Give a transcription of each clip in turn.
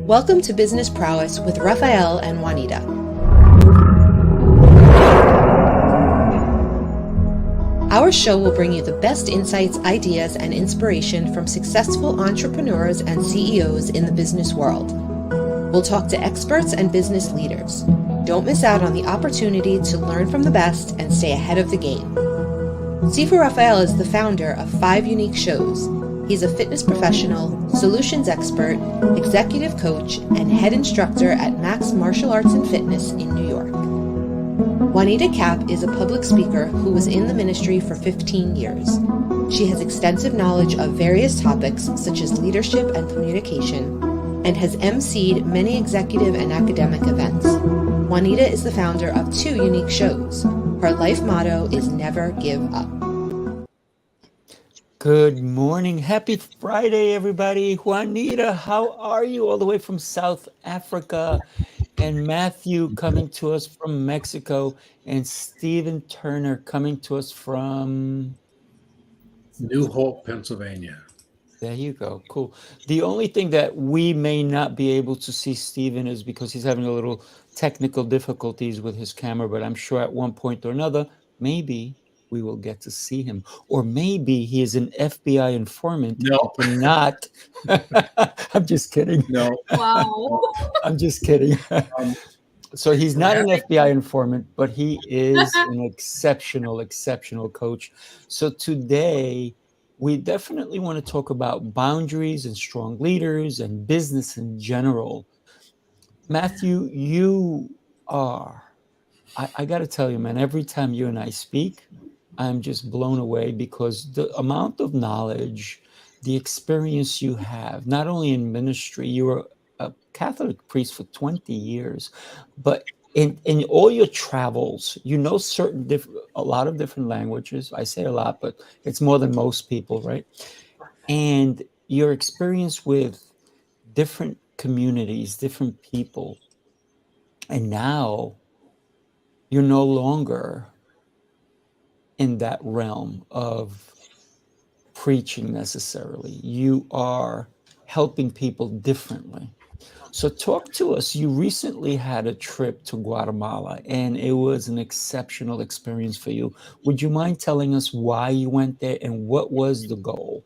Welcome to Business Prowess with Rafael and Juanita. Our show will bring you the best insights, ideas, and inspiration from successful entrepreneurs and CEOs in the business world. We'll talk to experts and business leaders. Don't miss out on the opportunity to learn from the best and stay ahead of the game. Sifu Rafael is the founder of 5 unique shows. He's a fitness professional, solutions expert, executive coach, and head instructor at Max Martial Arts and Fitness in New York. Juanita Cap is a public speaker who was in the ministry for 15 years. She has extensive knowledge of various topics such as leadership and communication, and has emceed many executive and academic events. Juanita is the founder of 2 unique shows. Her life motto is never give up. Good morning. Happy Friday, everybody. Juanita, how are you? All the way from South Africa. And Matthew coming to us from Mexico. And Stephen Turner coming to us from New Hope, Pennsylvania. There you go. Cool. The only thing that we may not be able to see Stephen is because he's having a little technical difficulties with his camera, but I'm sure at one point or another, maybe we will get to see him. Or maybe he is an FBI informant. No. Cannot. I'm just kidding. No. Wow. I'm just kidding. So he's not an FBI informant, but he is an exceptional coach. So today, we definitely want to talk about boundaries and strong leaders and business in general. Matthew, you are, I got to tell you, man, every time you and I speak, I'm just blown away because the amount of knowledge, the experience you have, not only in ministry, you were a Catholic priest for 20 years, but in all your travels, you know a lot of different languages. I say a lot, but it's more than most people, right? And your experience with different communities, different people, and now you're no longer in that realm of preaching necessarily. You are helping people differently. So talk to us. You recently had a trip to Guatemala, and it was an exceptional experience for you. Would you mind telling us why you went there and what was the goal?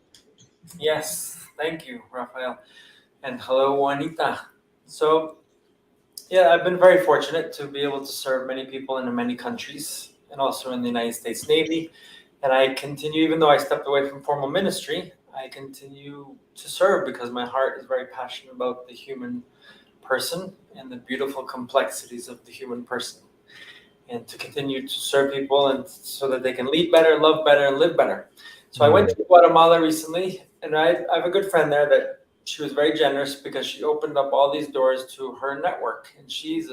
Yes, thank you, Rafael. And hello, Juanita. So, yeah, I've been very fortunate to be able to serve many people in many countries and also in the United States Navy. And I continue, even though I stepped away from formal ministry, I continue to serve because my heart is very passionate about the human person and the beautiful complexities of the human person, and to continue to serve people and so that they can lead better, love better, and live better. So I went to Guatemala recently, and I have a good friend there that she was very generous because she opened up all these doors to her network, and she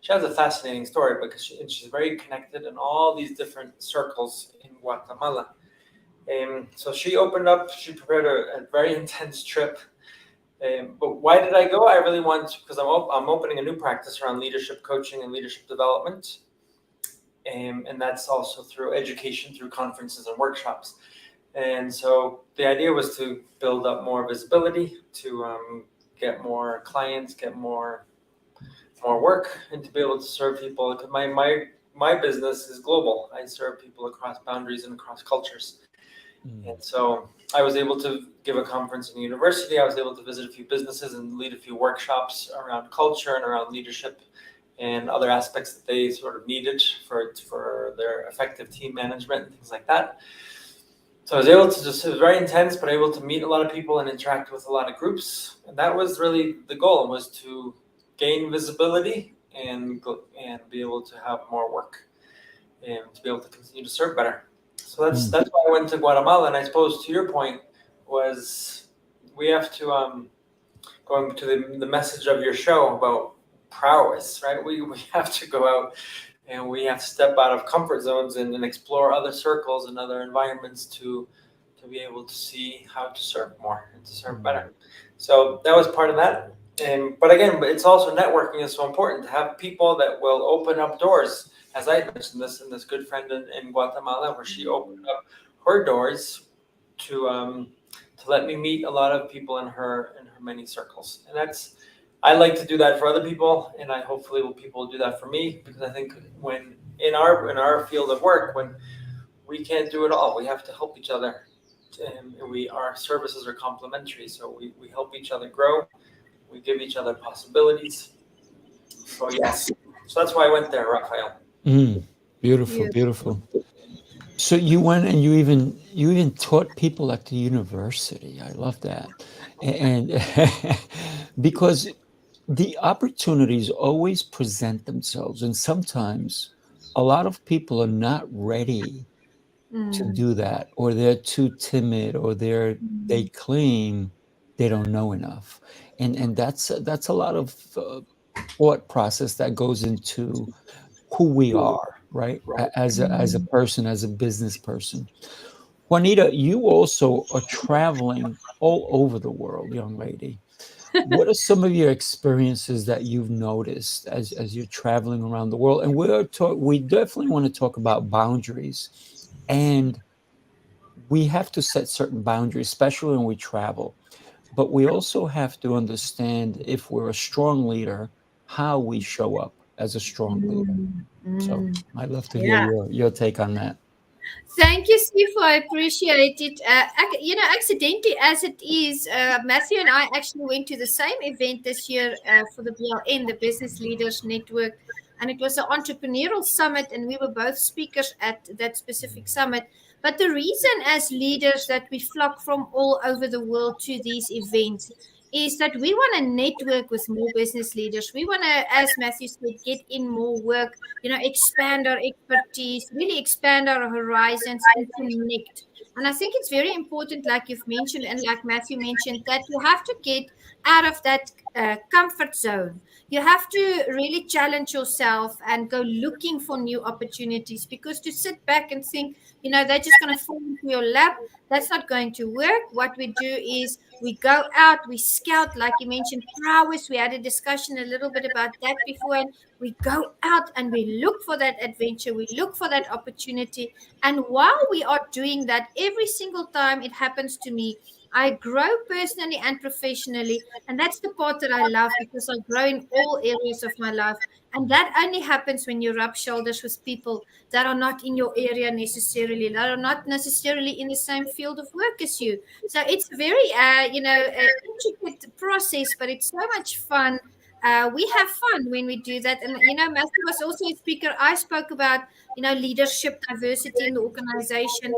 has a fascinating story because she's very connected in all these different circles in Guatemala. So she prepared a very intense trip. But why did I go? I really want to, because I'm opening a new practice around leadership coaching and leadership development. And that's also through education, through conferences and workshops. And so the idea was to build up more visibility, to get more clients, get more work, and to be able to serve people. Because my business is global. I serve people across boundaries and across cultures. And so I was able to give a conference in a university. I was able to visit a few businesses and lead a few workshops around culture and around leadership and other aspects that they sort of needed for their effective team management and things like that. So I was able to it was very intense, but able to meet a lot of people and interact with a lot of groups. And that was really the goal, was to gain visibility and be able to have more work and to be able to continue to serve better. So that's why I went to Guatemala. And I suppose to your point was we have to, going to the message of your show about prowess, right? We have to go out and we have to step out of comfort zones and explore other circles and other environments to be able to see how to serve more and to serve better. So that was part of that. But again, it's also networking is so important to have people that will open up doors. As I mentioned this, and this good friend in Guatemala, where she opened up her doors to let me meet a lot of people in her many circles. And that's I like to do that for other people, and I hopefully people will do that for me, because I think when in our field of work, when we can't do it all, we have to help each other, and our services are complementary, so we help each other grow, we give each other possibilities. So yes, so that's why I went there, Rafael. Beautiful, beautiful. So you went and you even taught people at the university. I love that, and because the opportunities always present themselves, and sometimes a lot of people are not ready to do that, or they're too timid, or they claim they don't know enough, and that's a lot of thought process that goes into who we are, right? As a person, as a business person. Juanita, you also are traveling all over the world, young lady. What are some of your experiences that you've noticed as you're traveling around the world? And we definitely want to talk about boundaries, and we have to set certain boundaries, especially when we travel. But we also have to understand, if we're a strong leader, how we show up as a strong leader. So I'd love to hear your take on that. Thank you, Steve. I appreciate it. Accidentally as it is, Matthew and I actually went to the same event this year for the BLN, the Business Leaders Network, and it was an entrepreneurial summit, and we were both speakers at that specific summit. But the reason, as leaders, that we flock from all over the world to these events is that we want to network with more business leaders. We want to, as Matthew said, get in more work, expand our expertise, really expand our horizons and connect. And I think it's very important, like you've mentioned and like Matthew mentioned, that you have to get out of that comfort zone. You have to really challenge yourself and go looking for new opportunities, because to sit back and think, they're just going to fall into your lap, that's not going to work. What we do is we go out, we scout, like you mentioned, Prowess. We had a discussion a little bit about that before. And we go out and we look for that adventure. We look for that opportunity. And while we are doing that, every single time it happens to me, I grow personally and professionally. And that's the part that I love, because I grow in all areas of my life. And that only happens when you rub shoulders with people that are not in your area necessarily, that are not necessarily in the same field of work as you. So it's very, intricate process, but it's so much fun. We have fun when we do that. And, Matthew was also a speaker. I spoke about, leadership diversity in the organization.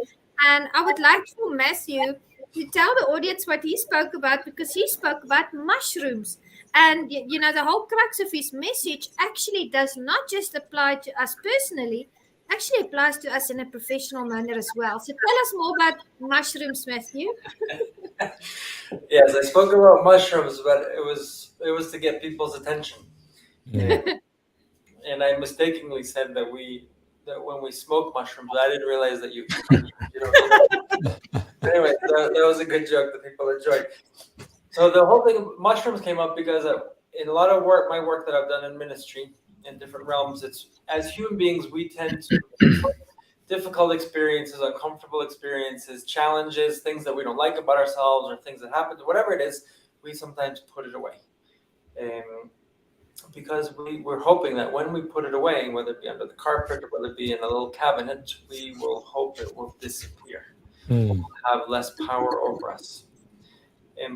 And I would like for Matthew to tell the audience what he spoke about, because he spoke about mushrooms. And, the whole crux of his message actually does not just apply to us personally, actually applies to us in a professional manner as well. So tell us more about mushrooms, Matthew. Yes, I spoke about mushrooms, but it was to get people's attention. And I mistakenly said that when we smoke mushrooms, I didn't realize that you Anyway, that was a good joke that people enjoyed. So the whole thing, mushrooms, came up because in a lot of my work that I've done in ministry in different realms, it's as human beings, we tend to difficult experiences, uncomfortable experiences, challenges, things that we don't like about ourselves, or things that happen, whatever it is, we sometimes put it away. Because we're hoping that when we put it away, whether it be under the carpet or whether it be in a little cabinet, we will hope it will disappear, have less power over us.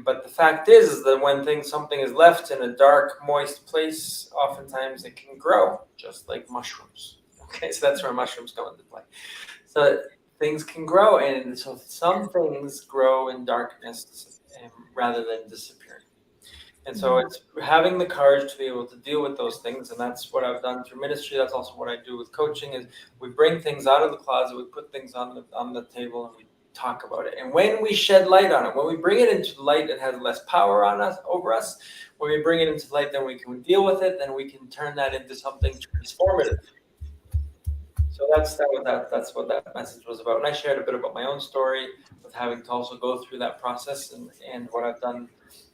But the fact is that when something is left in a dark, moist place, oftentimes it can grow, just like mushrooms. Okay, so that's where mushrooms come into play. So things can grow, and so some things grow in darkness rather than disappearing. And so it's having the courage to be able to deal with those things, and that's what I've done through ministry. That's also what I do with coaching. Is we bring things out of the closet, we put things on the table, and we talk about it. And when we shed light on it, when we bring it into the light, it has less power over us. When we bring it into light, then we can deal with it. Then we can turn that into something transformative. So that's what that message was about. And I shared a bit about my own story with having to also go through that process and what I've done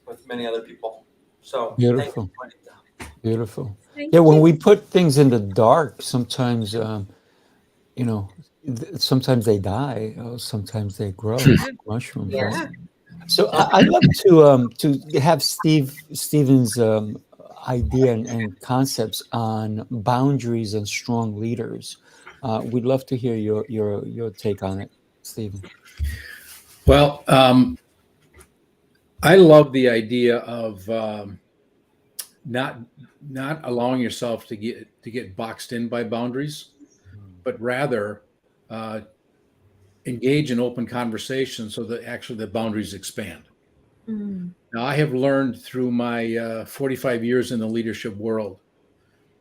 with many other people. So beautiful. Beautiful. Yeah, when we put things in the dark, sometimes sometimes they die, sometimes they grow. Mushrooms. Yeah. Right? So I'd love to have Steven's idea and concepts on boundaries and strong leaders. We'd love to hear your take on it, Stephen. Well, I love the idea of not allowing yourself to get boxed in by boundaries, but rather engage in open conversation so that actually the boundaries expand. Now, I have learned through my 45 years in the leadership world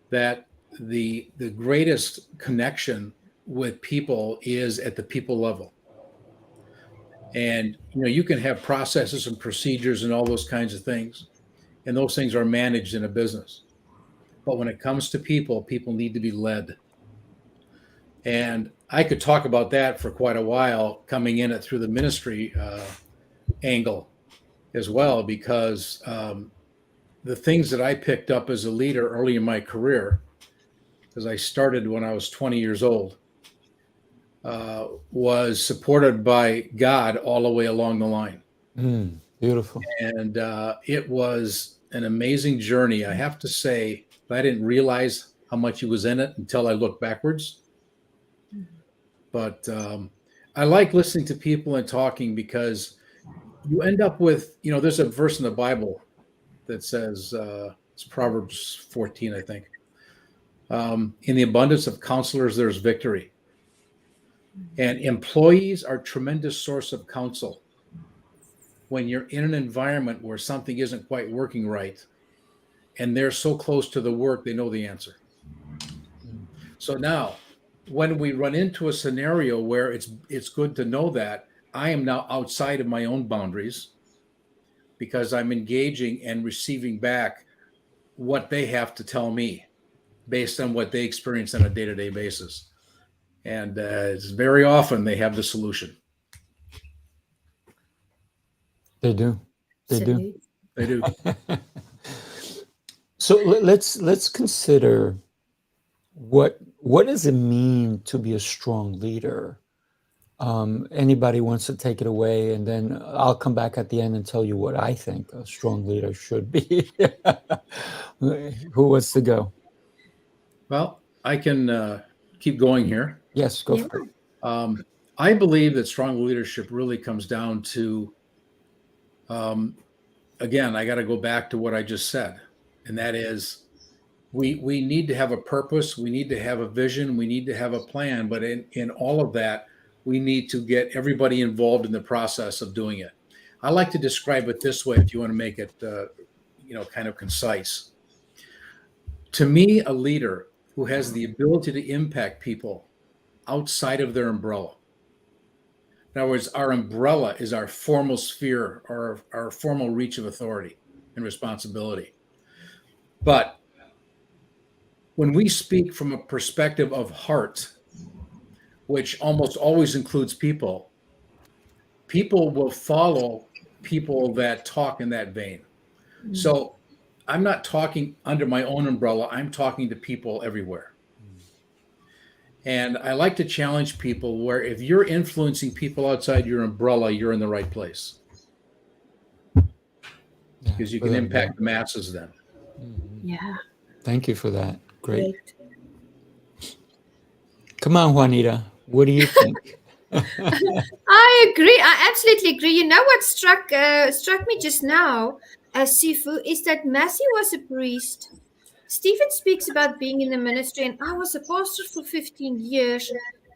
that the greatest connection with people is at the people level. And you can have processes and procedures and all those kinds of things, and those things are managed in a business. But when it comes to people, people need to be led. And I could talk about that for quite a while, coming in it through the ministry angle as well, because the things that I picked up as a leader early in my career, because I started when I was 20 years old, was supported by God all the way along the line. Beautiful. And it was an amazing journey. I have to say, I didn't realize how much he was in it until I looked backwards. But I like listening to people and talking, because you end up with, there's a verse in the Bible that says, it's Proverbs 14, I think. In the abundance of counselors, there's victory. And employees are a tremendous source of counsel. When you're in an environment where something isn't quite working right, and they're so close to the work, they know the answer. So now, when we run into a scenario where it's good to know that I am now outside of my own boundaries, because I'm engaging and receiving back what they have to tell me based on what they experience on a day-to-day basis. And it's very often they have the solution. They do. They do. They do. So let's consider what does it mean to be a strong leader? Anybody wants to take it away, and then I'll come back at the end and tell you what I think a strong leader should be. Who wants to go? Well, I can keep going here. Yes, go for it. I believe that strong leadership really comes down to, again, I got to go back to what I just said, and that is we need to have a purpose, we need to have a vision, we need to have a plan, but in all of that, we need to get everybody involved in the process of doing it. I like to describe it this way, if you want to make it, kind of concise. To me, a leader who has the ability to impact people outside of their umbrella. In other words, our umbrella is our formal sphere, or our formal reach of authority and responsibility. But when we speak from a perspective of heart, which almost always includes people will follow people that talk in that vein. Mm-hmm. So I'm not talking under my own umbrella. I'm talking to people everywhere. And I like to challenge people where if you're influencing people outside your umbrella, you're in the right place. Because you can impact the masses then. Yeah. Thank you for that. Great. Come on, Juanita. What do you think? I agree. I absolutely agree. You know what struck me just now, Sifu, is that Matthew was a priest. Stephen speaks about being in the ministry, and I was a pastor for 15 years.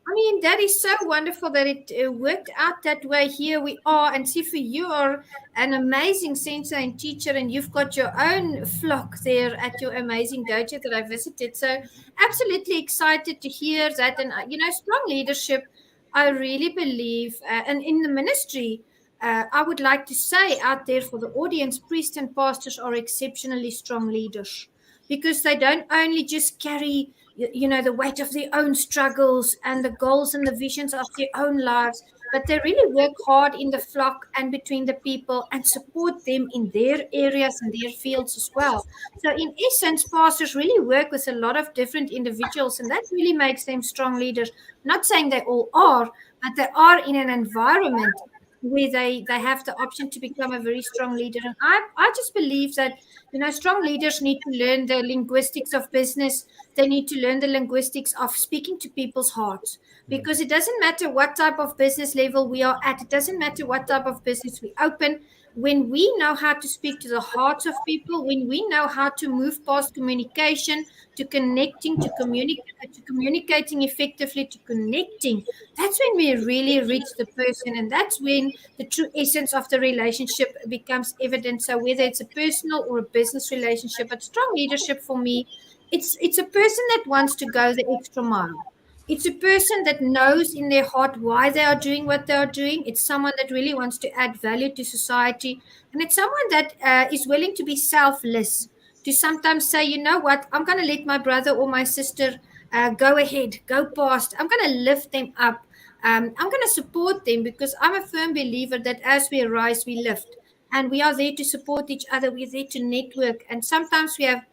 I mean, that is so wonderful that it worked out that way. Here we are. And Sifu, you are an amazing sensei and teacher, and you've got your own flock there at your amazing dojo that I visited. So absolutely excited to hear that. And, strong leadership, I really believe, and in the ministry, I would like to say out there for the audience, priests and pastors are exceptionally strong leaders, because they don't only just carry, the weight of their own struggles and the goals and the visions of their own lives, but they really work hard in the flock and between the people and support them in their areas and their fields as well. So in essence, pastors really work with a lot of different individuals, and that really makes them strong leaders. Not saying they all are, but they are in an environment where they have the option to become a very strong leader. And I just believe that, strong leaders need to learn the linguistics of business. They need to learn the linguistics of speaking to people's hearts, because it doesn't matter what type of business level we are at. It doesn't matter what type of business we open. When we know how to speak to the hearts of people, when we know how to move past communication to connecting, to communicating effectively, to connecting, that's when we really reach the person, and that's when the true essence of the relationship becomes evident. So whether it's a personal or a business relationship, but strong leadership for me, it's a person that wants to go the extra mile. It's a person that knows in their heart why they are doing what they are doing. It's someone that really wants to add value to society, and it's someone that is willing to be selfless, to sometimes say, you know what, I'm going to let my brother or my sister go ahead, go past. I'm going to lift them up. I'm going to support them, because I'm a firm believer that as we rise, we lift. And we are there to support each other. We're there to network. And sometimes we have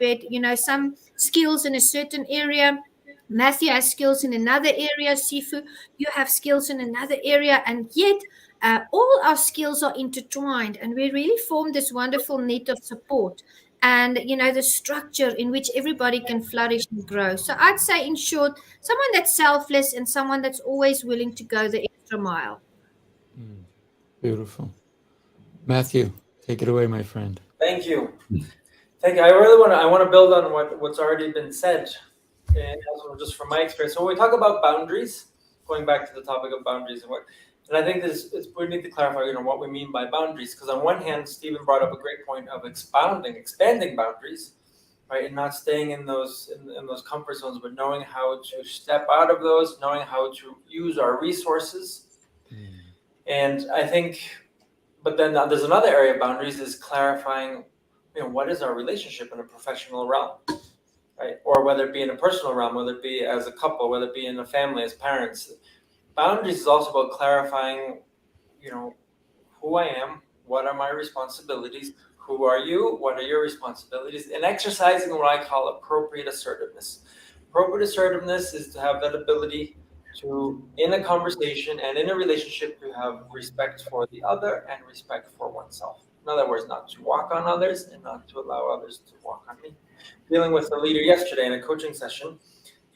some skills in a certain area. Matthew has skills in another area. Sifu, you have skills in another area. And yet, all our skills are intertwined. And we really form this wonderful net of support, and the structure in which everybody can flourish and grow. So I'd say, in short, someone that's selfless and someone that's always willing to go the extra mile. Beautiful. Matthew, take it away, my friend. Thank you. I want to build on what's already been said, and also just from my experience. So when we talk about boundaries, going back to the topic of boundaries and I think we need to clarify, what we mean by boundaries, because on one hand, Stephen brought up a great point of expanding boundaries, right, and not staying in those comfort zones, but knowing how to step out of those, knowing how to use our resources, and I think. But then there's another area of boundaries, is clarifying, what is our relationship in a professional realm, right? Or whether it be in a personal realm, whether it be as a couple, whether it be in a family, as parents. Boundaries is also about clarifying, who I am, what are my responsibilities, who are you, what are your responsibilities, and exercising what I call appropriate assertiveness. Appropriate assertiveness is to have that ability to, in a conversation and in a relationship, to have respect for the other and respect for oneself. In other words, not to walk on others and not to allow others to walk on me. Dealing with a leader yesterday in a coaching session,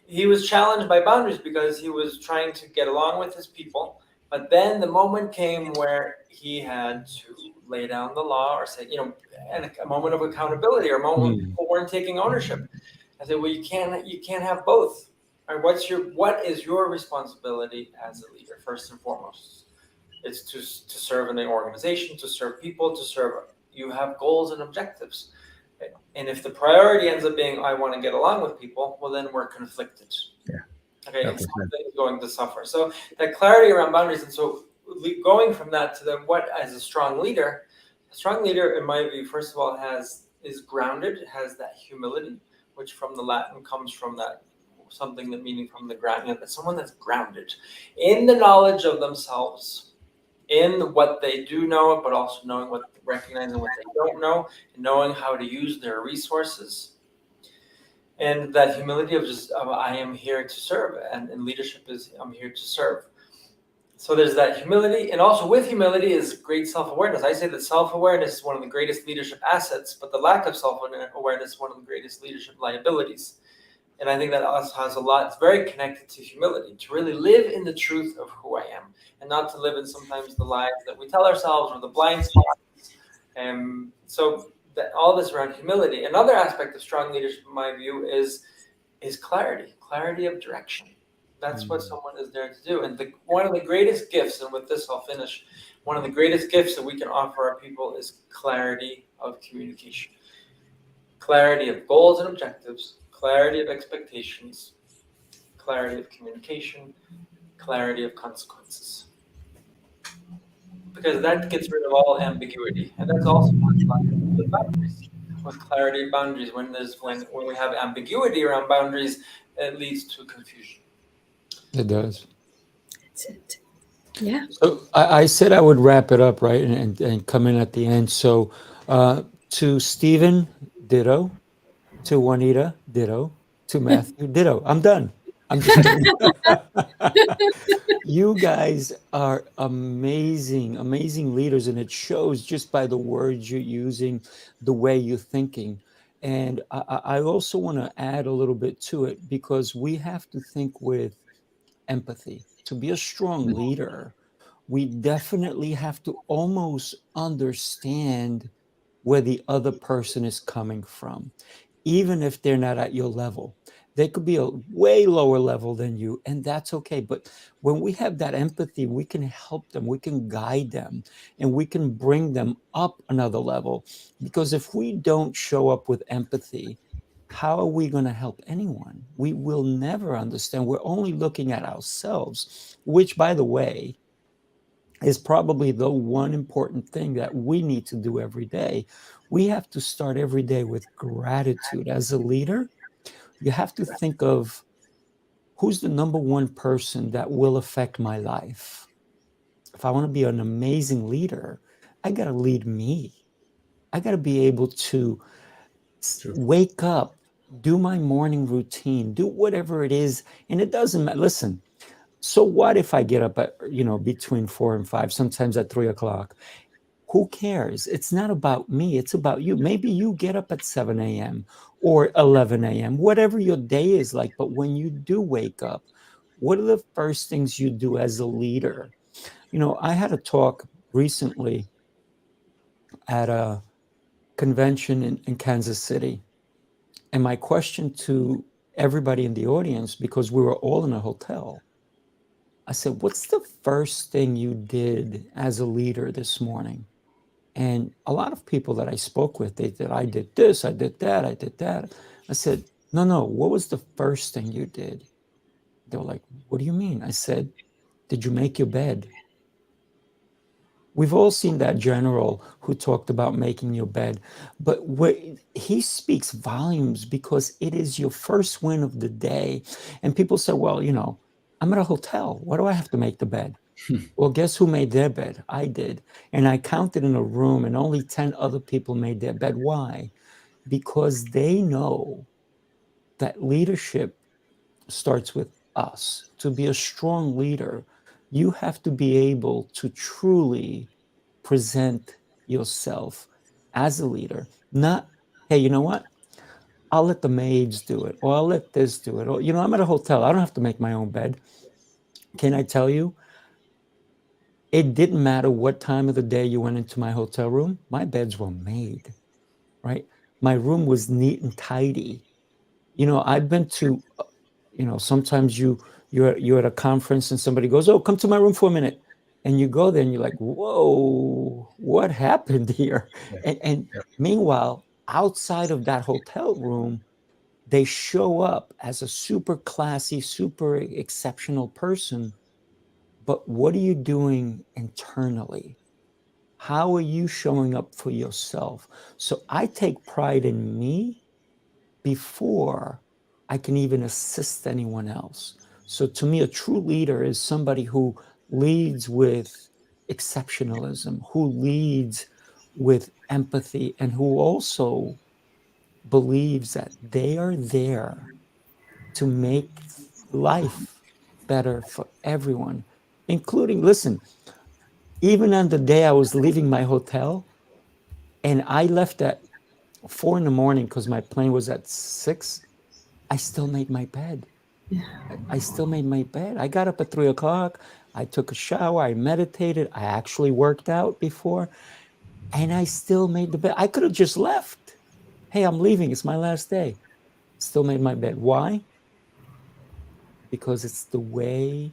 he was challenged by boundaries because he was trying to get along with his people, but then the moment came where he had to lay down the law, or say, and a moment of accountability, or a moment when people weren't taking ownership. I said, well, you can't have both. What is your responsibility as a leader? First and foremost, it's to serve in the organization, to serve people, to serve. You have goals and objectives, and if the priority ends up being, I want to get along with people, well, then we're conflicted. Yeah. Okay, and something is going to suffer. So that clarity around boundaries, and so going from that to then what, as a strong leader, in my view, first of all, is grounded, has that humility, which from the Latin comes from that. Something that meaning from the ground, someone that's grounded in the knowledge of themselves, in what they do know, but also recognizing what they don't know, and knowing how to use their resources, and that humility of I am here to serve, and leadership is I'm here to serve. So there's that humility, and also with humility is great self-awareness. I say that self-awareness is one of the greatest leadership assets, but the lack of self-awareness is one of the greatest leadership liabilities. And I think that also has it's very connected to humility, to really live in the truth of who I am, and not to live in sometimes the lies that we tell ourselves or the blind spots. So that all this around humility. Another aspect of strong leadership, in my view, is clarity of direction. That's what someone is there to do. And one of the greatest gifts, and with this I'll finish, one of the greatest gifts that we can offer our people is clarity of communication. Clarity of goals and objectives, clarity of expectations, clarity of communication, clarity of consequences. Because that gets rid of all ambiguity. And that's also what's like with boundaries. With clarity of boundaries, when we have ambiguity around boundaries, it leads to confusion. It does. That's it. Yeah. So I said I would wrap it up, right, and come in at the end. So to Stephen, ditto. To Juanita, ditto. To Matthew, ditto. I'm done. I'm kidding. You guys are amazing, amazing leaders, and it shows just by the words you're using, the way you're thinking. And I also want to add a little bit to it, because we have to think with empathy. To be a strong leader, we definitely have to almost understand where the other person is coming from, even if they're not at your level. They could be a way lower level than you, and that's okay. But when we have that empathy, we can help them, we can guide them, and we can bring them up another level. Because if we don't show up with empathy, how are we going to help anyone? We will never understand. We're only looking at ourselves, which, by the way, is probably the one important thing that we need to do every day. We have to start every day with gratitude. As a leader, you have to think of who's the number one person that will affect my life. If I want to be an amazing leader, I got to lead me. I got to be able to wake up, do my morning routine, do whatever it is. And it doesn't matter. Listen, so what if I get up at, between 4 and 5, sometimes at 3 o'clock? Who cares? It's not about me. It's about you. Maybe you get up at 7 a.m. or 11 a.m., whatever your day is like. But when you do wake up, what are the first things you do as a leader? I had a talk recently at a convention in Kansas City. And my question to everybody in the audience, because we were all in a hotel, I said, what's the first thing you did as a leader this morning? And a lot of people that I spoke with, they said, I did this, I did that, I did that. I said, no, what was the first thing you did? They were like, what do you mean? I said, did you make your bed? We've all seen that general who talked about making your bed, but he speaks volumes, because it is your first win of the day. And people say, well, I'm at a hotel. Why do I have to make the bed? Well, guess who made their bed? I did. And I counted in a room, and only 10 other people made their bed. Why? Because they know that leadership starts with us. To be a strong leader, you have to be able to truly present yourself as a leader. Not, hey, you know what? I'll let the maids do it, or I'll let this do it. Or, I'm at a hotel. I don't have to make my own bed. Can I tell you? It didn't matter what time of the day you went into my hotel room. My beds were made, right? My room was neat and tidy. I've been to, sometimes you're at a conference and somebody goes, oh, come to my room for a minute. And you go there and you're like, whoa, what happened here? Yeah. And meanwhile, outside of that hotel room, they show up as a super classy, super exceptional person. But what are you doing internally? How are you showing up for yourself? So I take pride in me before I can even assist anyone else. So to me, a true leader is somebody who leads with exceptionalism, who leads with empathy, and who also believes that they are there to make life better for everyone, including, listen, even on the day I was leaving my hotel, and I left at 4 a.m. because my plane was at 6, I still made my bed. I still made my bed. I got up at 3 o'clock. I took a shower. I meditated. I actually worked out before, and I still made the bed. I could have just left. Hey, I'm leaving. It's my last day. Still made my bed. Why? Because it's the way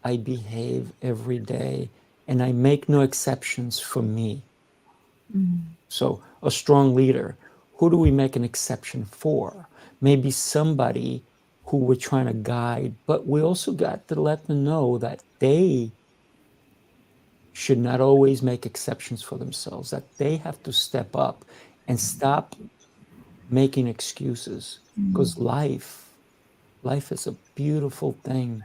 I behave every day, and I make no exceptions for me. So a strong leader, who do we make an exception for? Maybe somebody who we're trying to guide, but we also got to let them know that they should not always make exceptions for themselves, that they have to step up and stop making excuses, because life is a beautiful thing.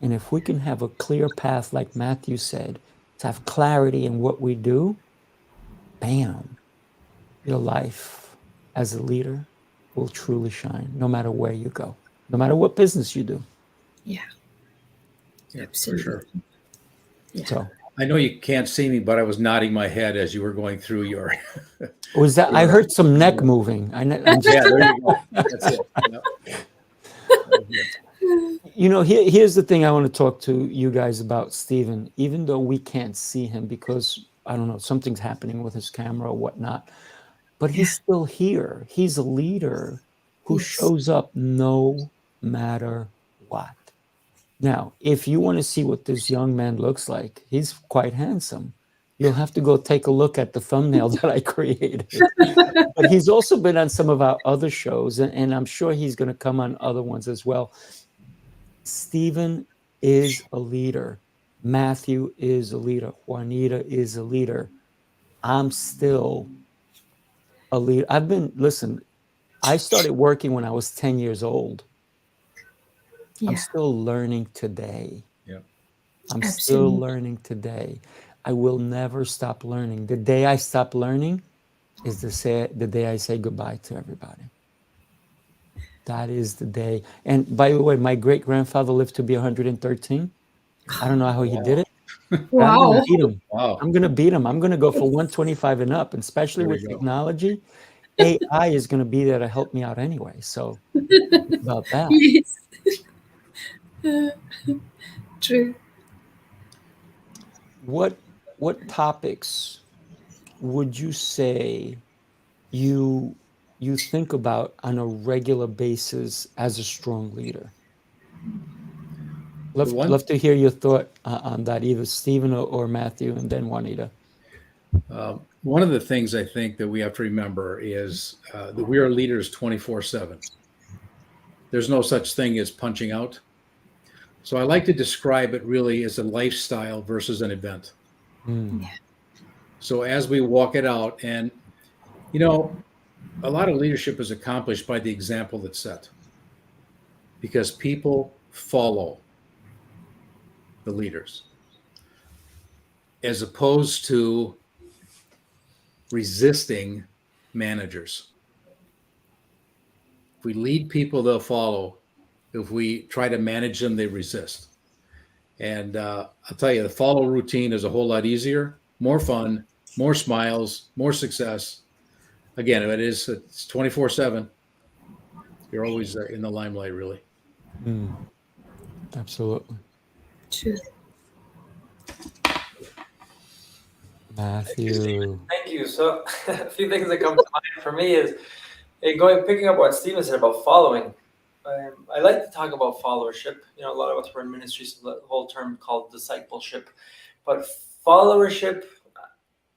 And if we can have a clear path, like Matthew said, to have clarity in what we do, bam, your life as a leader will truly shine no matter where you go. no matter what business you do. Yeah. Yeah, Absolutely. for sure. Yeah. So I know you can't see me, but I was nodding my head as you were going through your. was that? I heard some neck moving. I'm Yeah, there you go. That's it. Yeah. Here's the thing I want to talk to you guys about, Steven. Even though we can't see him because I don't know, something's happening with his camera or whatnot, but he's still here. He's a leader who Yes. shows up no matter what. Now, if you want to see what this young man looks like, he's quite handsome. You'll have to go take a look at the thumbnail that I created. But he's also been on some of our other shows, and I'm sure he's going to come on other ones as well. Steven is a leader. Matthew is a leader. Juanita is a leader. I'm still a leader. I started working when I was 10 years old. I'm still learning today. Yeah. I'm Absolutely. still learning today. I will never stop learning. The day I stop learning is the day I say goodbye to everybody. That is the day. And by the way, my great-grandfather lived to be 113. I don't know how he did it. But I'm going Wow. to beat him. Wow. I'm going to beat him. I'm going to go for 125 and up, and especially There with you go. technology. AI is going to be there to help me out anyway. So about that. Yes. True. What topics would you say you think about on a regular basis as a strong leader? Love to hear your thought on that, either Steven or Matthew, and then Juanita. One of the things I think that we have to remember is that we are leaders 24/7. There's no such thing as punching out. So I like to describe it really as a lifestyle versus an event. Mm. Yeah. So as we walk it out, and a lot of leadership is accomplished by the example that's set, because people follow the leaders as opposed to resisting managers. If we lead people, they'll follow. If we try to manage them, they resist. And I'll tell you, the follow routine is a whole lot easier, more fun, more smiles, more success. Again, it's 24/7. You're always in the limelight, really. Mm. Absolutely. True. Matthew. Thank you. So a few things that come to mind for me is picking up what Steven said about following. I like to talk about followership. A lot of us were in ministry, so the whole term called discipleship. But followership,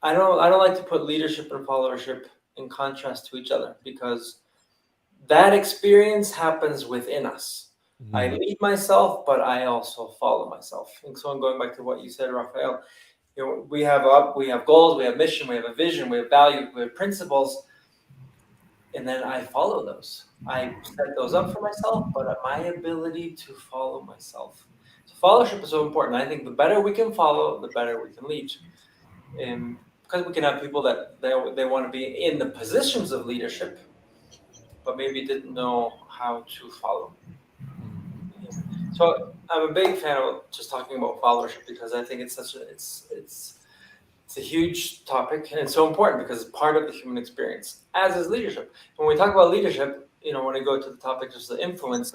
I don't like to put leadership and followership in contrast to each other, because that experience happens within us. Mm. I lead myself, but I also follow myself. And so I'm going back to what you said, Raphael. We have goals, we have mission, we have a vision, we have value, we have principles, and then I follow those. I set those up for myself, but my ability to follow myself. So followership is so important. I think the better we can follow, the better we can lead. Because we can have people that they want to be in the positions of leadership, but maybe didn't know how to follow. So I'm a big fan of just talking about followership, because I think it's a huge topic, and it's so important because it's part of the human experience, as is leadership. When we talk about leadership, when I go to the topic of the influence,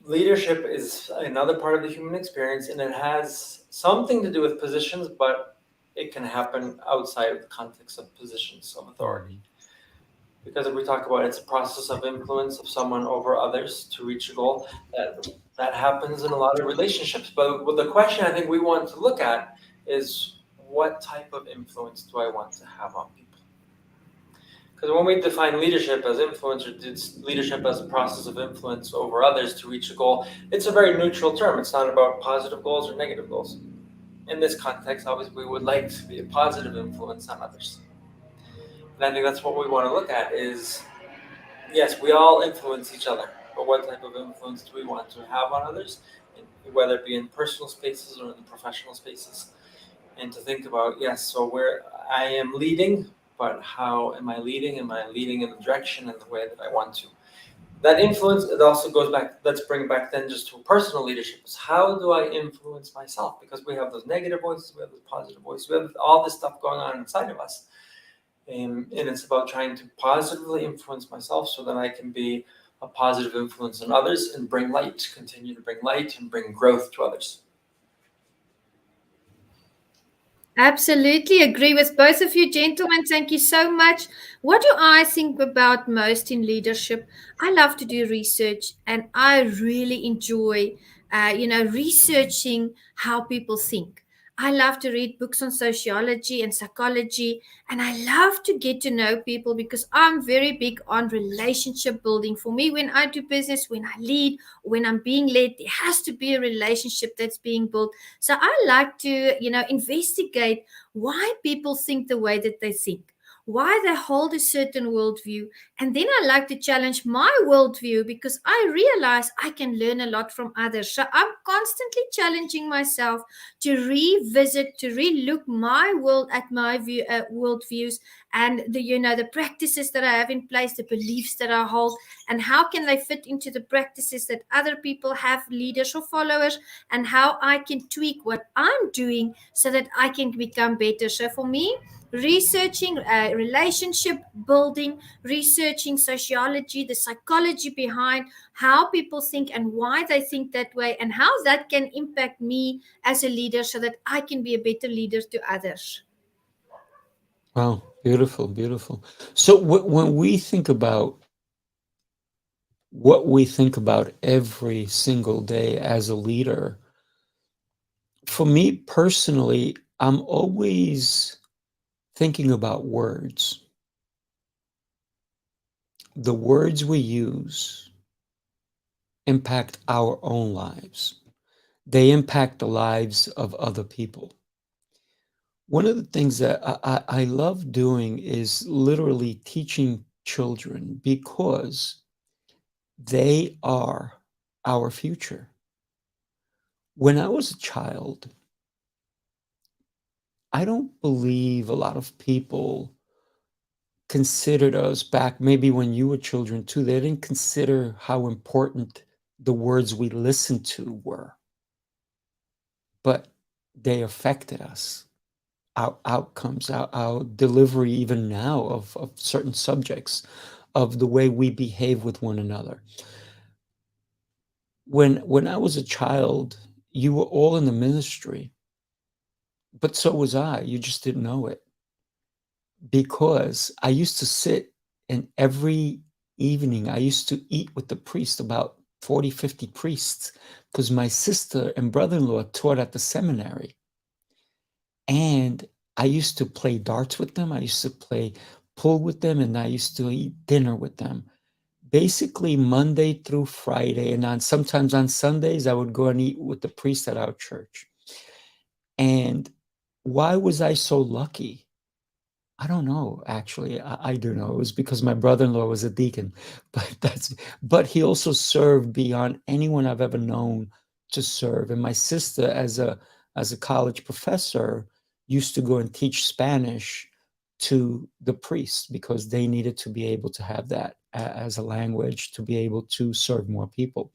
leadership is another part of the human experience, and it has something to do with positions, but it can happen outside of the context of positions of authority. Because if we talk about it's a process of influence of someone over others to reach a goal, that happens in a lot of relationships. But the question I think we want to look at is, what type of influence do I want to have on people? Because when we define leadership as influence, or leadership as a process of influence over others to reach a goal, it's a very neutral term. It's not about positive goals or negative goals. In this context, obviously, we would like to be a positive influence on others. And I think that's what we want to look at is, yes, we all influence each other, but what type of influence do we want to have on others, whether it be in personal spaces or in professional spaces? And to think about, yes, so where I am leading, but how am I leading? Am I leading in the direction and the way that I want to? That influence, it also goes back, let's bring back then just to personal leadership. How do I influence myself? Because we have those negative voices, we have those positive voices, we have all this stuff going on inside of us. And it's about trying to positively influence myself so that I can be a positive influence on others and bring light, continue to bring light and bring growth to others. Absolutely agree with both of you, gentlemen. Thank you so much. What do I think about most in leadership? I love to do research, and I really enjoy, researching how people think. I love to read books on sociology and psychology, and I love to get to know people because I'm very big on relationship building. For me, when I do business, when I lead, when I'm being led, there has to be a relationship that's being built. So I like to, investigate why people think the way that they think, why they hold a certain worldview. And then I like to challenge my worldview because I realize I can learn a lot from others. So I'm constantly challenging myself to revisit, to relook my world at my worldviews and the practices that I have in place, the beliefs that I hold, and how can they fit into the practices that other people have, leaders or followers, and how I can tweak what I'm doing so that I can become better. So for me, researching relationship building, researching sociology, the psychology behind how people think and why they think that way, and how that can impact me as a leader so that I can be a better leader to others. Wow, beautiful, beautiful. So when we think about what we think about every single day as a leader, for me personally, I'm always thinking about words. The words we use impact our own lives. They impact the lives of other people. One of the things that I love doing is literally teaching children because they are our future. When I was a child, I don't believe a lot of people considered us back, maybe when you were children too, they didn't consider how important the words we listened to were. But they affected us, our outcomes, our delivery, even now, of certain subjects, of the way we behave with one another. When I was a child, you were all in the ministry, but so was I. You just didn't know it. Because I used to sit, and every evening I used to eat with the priest, about 40, 50 priests, because my sister and brother-in-law taught at the seminary. And I used to play darts with them. I used to play pool with them, and I used to eat dinner with them. Basically Monday through Friday, and sometimes on Sundays, I would go and eat with the priest at our church. And why was I so lucky? I don't know, actually. I do know. It was because my brother-in-law was a deacon, but he also served beyond anyone I've ever known to serve. And my sister, as a college professor, used to go and teach Spanish to the priests because they needed to be able to have that as a language to be able to serve more people.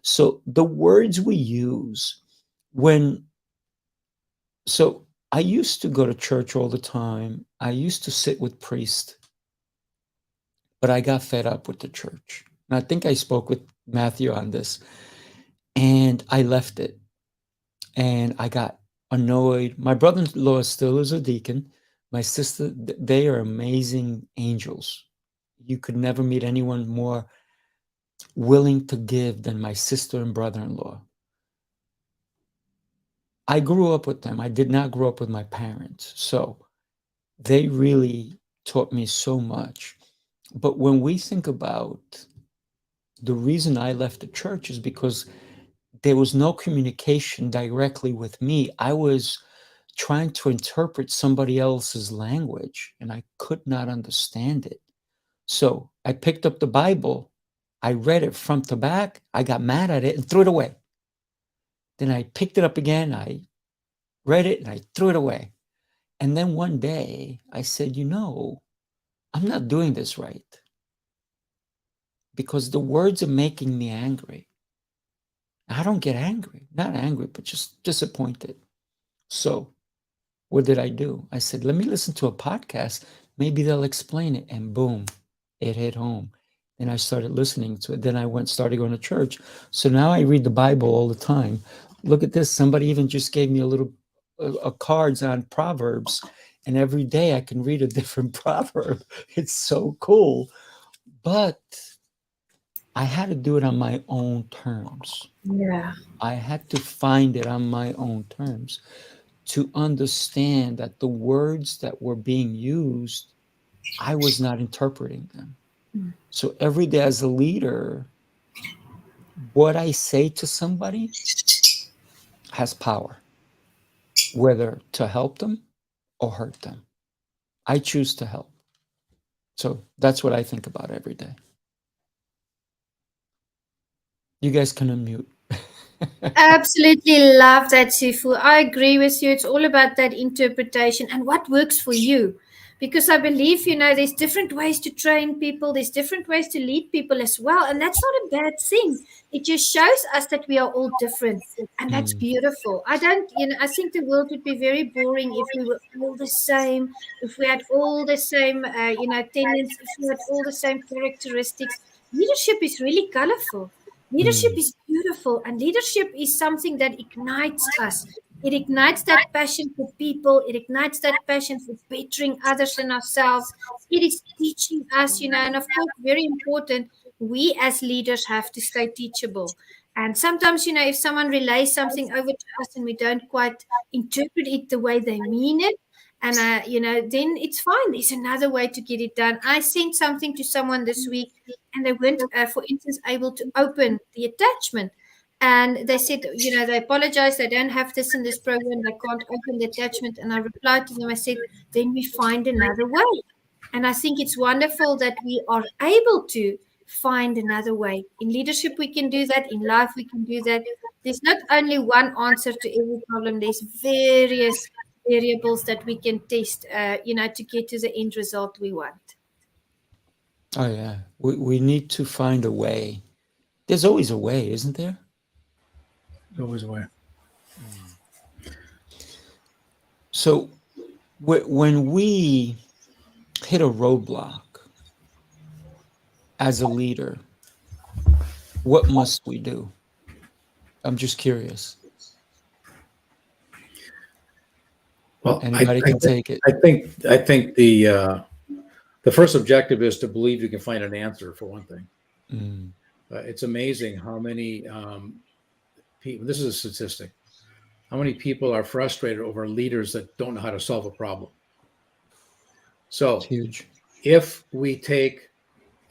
So the words we use so I used to go to church all the time. I used to sit with priests, but I got fed up with the church. And I think I spoke with Matthew on this. And I left it. And I got annoyed. My brother-in-law still is a deacon. My sister, they are amazing angels. You could never meet anyone more willing to give than my sister and brother-in-law. I grew up with them. I did not grow up with my parents. So they really taught me so much. But when we think about the reason I left the church is because there was no communication directly with me. I was trying to interpret somebody else's language, and I could not understand it. So I picked up the Bible. I read it front to back. I got mad at it and threw it away. Then I picked it up again. I read it and I threw it away. And then one day I said, I'm not doing this right. because the words are making me angry. I don't get angry, not angry, but just disappointed. So what did I do? I said, let me listen to a podcast. Maybe they'll explain it. And boom, it hit home. And I started listening to it. Then I started going to church. So now I read the Bible all the time. Look at this. Somebody even just gave me a cards on Proverbs. And every day I can read a different proverb. It's so cool. But I had to do it on my own terms. Yeah. I had to find it on my own terms to understand that the words that were being used, I was not interpreting them. So every day as a leader, what I say to somebody has power, whether to help them or hurt them. I choose to help. So that's what I think about every day. You guys can unmute. Absolutely love that, Sifu. I agree with you. It's all about that interpretation and what works for you. Because I believe, there's different ways to train people, there's different ways to lead people as well. And that's not a bad thing. It just shows us that we are all different. And that's beautiful. I think the world would be very boring if we were all the same, if we had all the same, tendencies, if we had all the same characteristics. Leadership is really colorful. Leadership is beautiful, and leadership is something that ignites us. It ignites that passion for people. It ignites that passion for bettering others and ourselves. It is teaching us, and of course, very important, we as leaders have to stay teachable. And sometimes, if someone relays something over to us and we don't quite interpret it the way they mean it, and, then it's fine. There's another way to get it done. I sent something to someone this week and they weren't, for instance, able to open the attachment. And they said, they apologize. They don't have this in this program. They can't open the attachment. And I replied to them. I said, then we find another way. And I think it's wonderful that we are able to find another way. In leadership, we can do that. In life, we can do that. There's not only one answer to every problem. There's various variables that we can test, to get to the end result we want. Oh, yeah. We need to find a way. There's always a way, isn't there? There's always a way. So when we hit a roadblock as a leader, what must we do? I'm just curious. Well, anybody can take it. I think the first objective is to believe you can find an answer, for one thing. It's amazing how many people, this is a statistic, how many people are frustrated over leaders that don't know how to solve a problem. So it's huge. If we take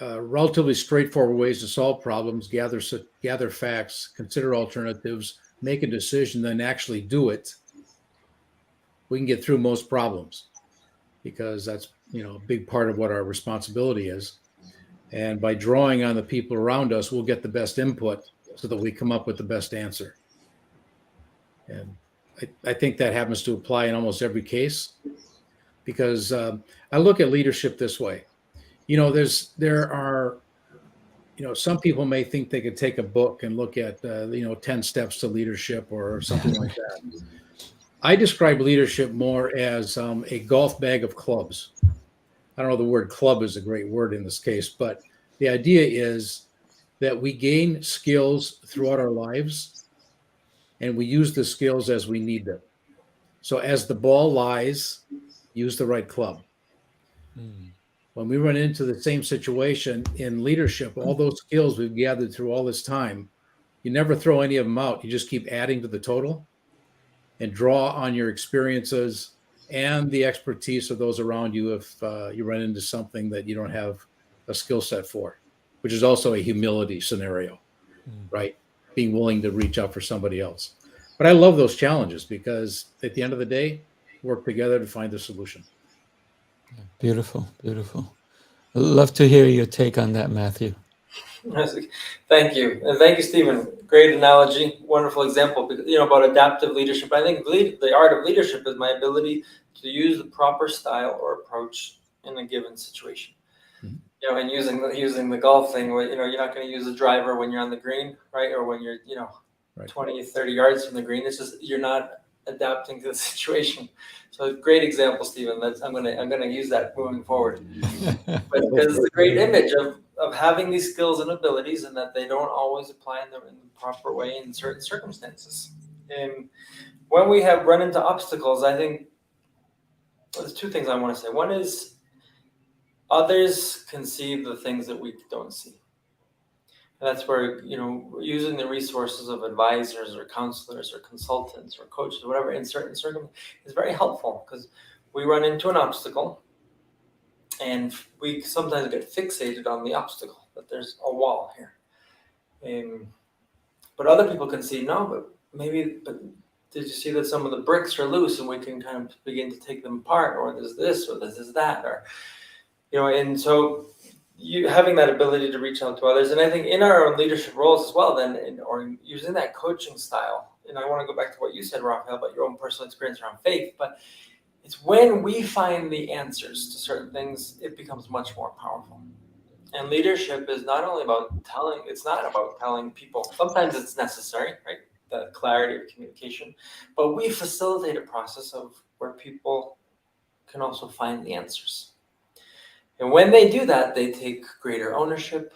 relatively straightforward ways to solve problems, gather facts, consider alternatives, make a decision, then actually do it, we can get through most problems, because that's a big part of what our responsibility is. And by drawing on the people around us, we'll get the best input so that we come up with the best answer. And I think that happens to apply in almost every case, because I look at leadership this way. There are some people may think they could take a book and look at 10 steps to leadership or something like that. I describe leadership more as a golf bag of clubs. I don't know, the word club is a great word in this case, but the idea is that we gain skills throughout our lives and we use the skills as we need them. So as the ball lies, use the right club. When we run into the same situation in leadership, all those skills we've gathered through all this time, you never throw any of them out. You just keep adding to the total and draw on your experiences and the expertise of those around you if you run into something that you don't have a skill set for, which is also a humility scenario, right? Being willing to reach out for somebody else. But I love those challenges because at the end of the day, work together to find the solution. Beautiful, beautiful. I'd love to hear your take on that, Matthew. Thank you. And thank you, Stephen. Great analogy. Wonderful example. About adaptive leadership. I think the art of leadership is my ability to use the proper style or approach in a given situation. You know, and using the golf thing, where, you know, you're not going to use a driver when you're on the green, right? Or when you're, you know, Right. 20, 30 yards from the green. It's just, you're not adapting to the situation. So great example, Stephen. I'm gonna use that moving forward. But because it's a great image of having these skills and abilities, and that they don't always apply in the proper way in certain circumstances. And when we have run into obstacles, I think there's two things I want to say. One is, others can see the things that we don't see. And that's where, you know, using the resources of advisors or counselors or consultants or coaches, whatever, in certain circumstances is very helpful, because we run into an obstacle and we sometimes get fixated on the obstacle, that there's a wall here. But other people can see, no, but did you see that some of the bricks are loose, and we can kind of begin to take them apart, or there's this, or there's that, or, you know, and so you having that ability to reach out to others. And I think in our own leadership roles as well, then, or using that coaching style, and I want to go back to what you said, Raphael, about your own personal experience around faith, but it's when we find the answers to certain things, it becomes much more powerful. And leadership is not only about telling, it's not about telling people. Sometimes it's necessary, right? The clarity of communication, but we facilitate a process of where people can also find the answers. And when they do that, they take greater ownership.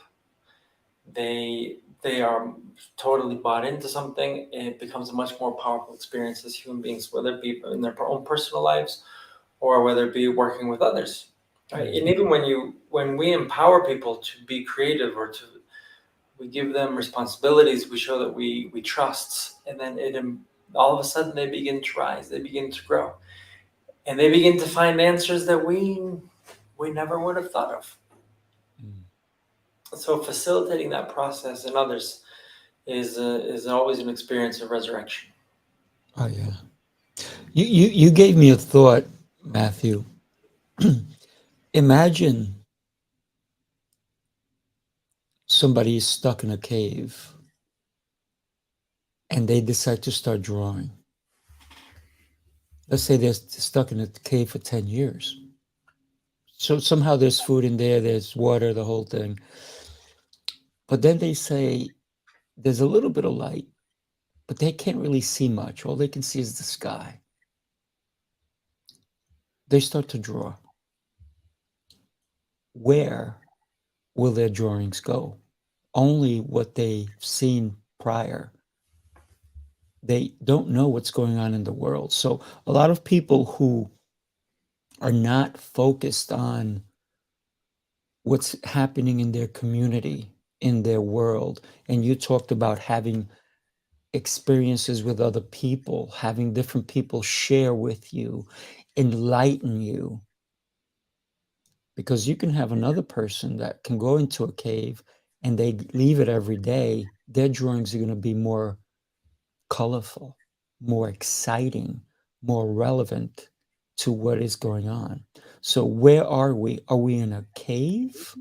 They are totally bought into something, and it becomes a much more powerful experience as human beings, whether it be in their own personal lives or whether it be working with others. Right? And even when we empower people to be creative, or we give them responsibilities, we show that we trust, and then all of a sudden they begin to rise, they begin to grow, and they begin to find answers that we never would have thought of. So facilitating that process in others is always an experience of resurrection. Oh yeah. You gave me a thought, Matthew. Imagine somebody is stuck in a cave and they decide to start drawing. Let's say they're stuck in a cave for 10 years. So somehow there's food in there, there's water, the whole thing. But then they say there's a little bit of light, but they can't really see much. All they can see is the sky. They start to draw. Where will their drawings go? Only what they've seen prior. They don't know what's going on in the world. So a lot of people who are not focused on what's happening in their community, in their world, and you talked about having experiences with other people, having different people share with you, enlighten you. Because you can have another person that can go into a cave and they leave it every day. Their drawings are going to be more colorful, more exciting, more relevant to what is going on. So where are we? Are we in a cave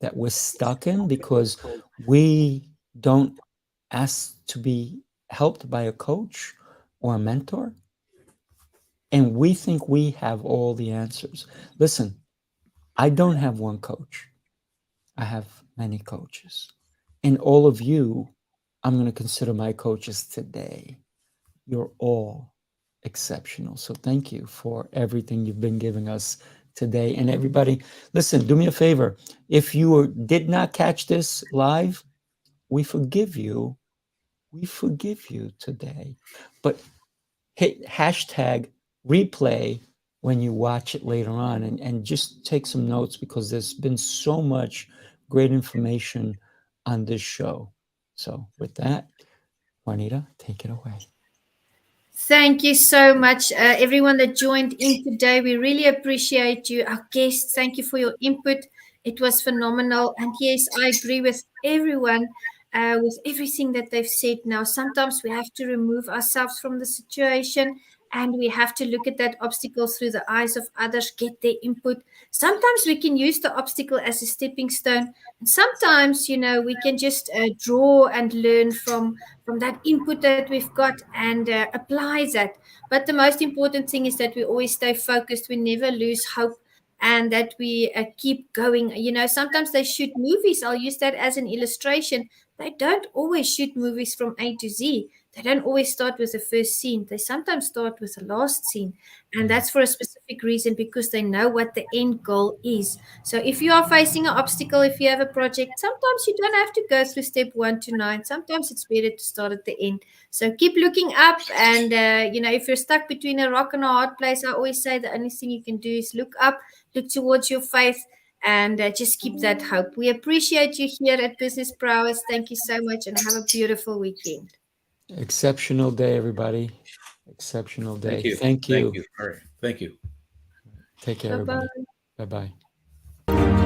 that we're stuck in because we don't ask to be helped by a coach or a mentor? And we think we have all the answers. Listen, I don't have one coach. I have many coaches. And all of you, I'm going to consider my coaches today. You're all exceptional. So thank you for everything you've been giving us today. And everybody, listen, do me a favor. If you did not catch this live, we forgive you. We forgive you today. But hit hashtag replay when you watch it later on, and just take some notes, because there's been so much great information on this show. So with that, Juanita, take it away. Thank you so much, everyone that joined in today. We really appreciate you. Our guests, thank you for your input. It was phenomenal. And yes, I agree with everyone, with everything that they've said. Now, sometimes we have to remove ourselves from the situation, and we have to look at that obstacle through the eyes of others, get their input. Sometimes we can use the obstacle as a stepping stone. And sometimes, we can just draw and learn from that input that we've got, and apply that. But the most important thing is that we always stay focused. We never lose hope, and that we keep going. Sometimes they shoot movies. I'll use that as an illustration. They don't always shoot movies from A to Z. They don't always start with the first scene. They sometimes start with the last scene. And that's for a specific reason, because they know what the end goal is. So if you are facing an obstacle, if you have a project, sometimes you don't have to go through step 1 to 9. Sometimes it's better to start at the end. So keep looking up. And, if you're stuck between a rock and a hard place, I always say the only thing you can do is look up, look towards your faith, and just keep that hope. We appreciate you here at Business Prowess. Thank you so much, and have a beautiful weekend. Exceptional day, everybody. Exceptional day. Thank you. Thank you. All right. Thank you. Take care, Bye-bye. everybody. Bye-bye.